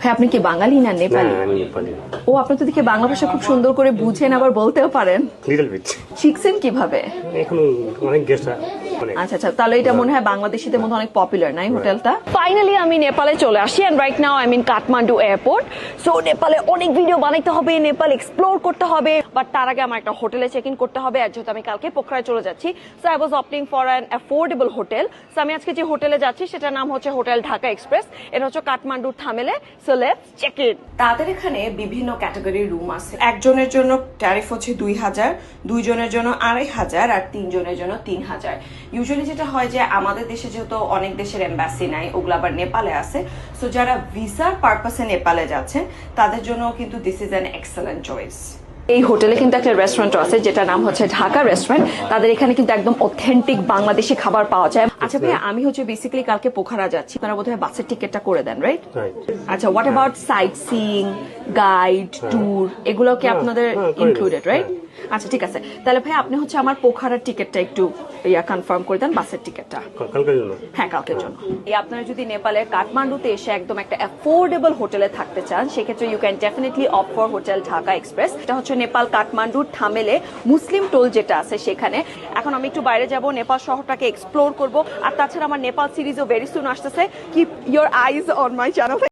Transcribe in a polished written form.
ভাই আপনি কি বাঙালি না নেপালি? আমি নেপালি। ও, আপনি তো দেখি বাংলা ভাষা খুব সুন্দর করে বুঝেন, আবার বলতেও পারেন। Little bit. শিখছেন কিভাবে? এখন অনেক গেস্ট আচ্ছা আচ্ছা, তাহলে এটা মনে হয় বাংলাদেশিদের মধ্যে অনেক পপুলার, নাই হোটেলটা? ফাইনালি আমি নেপালে চলে আসি and right now I mean Kathmandu airport. So নেপালে অনেক ভিডিও বানাইতে হবে, নেপাল এক্সপ্লোর করতে হবে, বাট তার আগে আমার একটা হোটেলে চেক ইন করতে হবে। আর যেহেতু আমি কালকে পোখরায় চলে যাচ্ছি, so I was opting for an affordable hotel. So আমি আজকে যে হোটেলে যাচ্ছি সেটার নাম হচ্ছে হোটেল ঢাকা এক্সপ্রেস। এটা হচ্ছে কাঠমান্ডুর থামেলে। So let's check in. তাদের এখানে বিভিন্ন ক্যাটাগরির রুম আছে। একজনের জন্য ট্যারিফ হচ্ছে 2000, দুইজনের জন্য 2500, আর তিনজনের জন্য 3000। ইউজুয়ালি যেটা হয় যে আমাদের দেশে যেহেতু অনেক দেশের এম্বাসি নাই, ওগুলো আবার নেপালে আছে, সো যারা ভিসার পারপাসে নেপালে যাচ্ছেন তাদের জন্য কিন্তু this is an excellent choice. এই হোটেলে কিন্তু একটা রেস্টুরেন্ট আছে যেটা নাম হচ্ছে ঢাকা রেস্টুরেন্ট। তাদের এখানে কিন্তু একদম অথেন্টিক বাংলাদেশি খাবার পাওয়া যায়। আচ্ছা ভাই, আমি হচ্ছে বেসিক্যালি কালকে পোখরা যাচ্ছি, আপনারা বোধহয় বাসের টিকিটটা করে দেন, রাইট? আচ্ছা, what about site seeing, guide, tour, এগুলো কি আপনাদের ইনক্লুডেড, রাইট? আচ্ছা ঠিক আছে, তাহলে ভাই আপনি হচ্ছে আমার পোখরার টিকিটটা একটু কনফার্ম করে দেন, বাসের টিকিটটা। কালকের জন্য? হ্যাঁ, কালকের জন্য। আপনারা যদি নেপালে কাঠমান্ডুতে এসে একদম একটা অ্যাফোর্ডেবল হোটেলে থাকতে চান, সেক্ষেত্রে ইউ ক্যান ডেফিনেটলি অপ ফর হোটেল ঢাকা এক্সপ্রেস। এটা হচ্ছে নেপাল কাঠমান্ডুর থামেলে মুসলিম টোল যেটা আছে সেখানে। এখন আমি একটু বাইরে যাব, নেপাল শহরটাকে এক্সপ্লোর করব। আর তাছাড়া আমার নেপাল সিরিজও ভেরি সুন আসতেছে। Keep your eyes on my channel.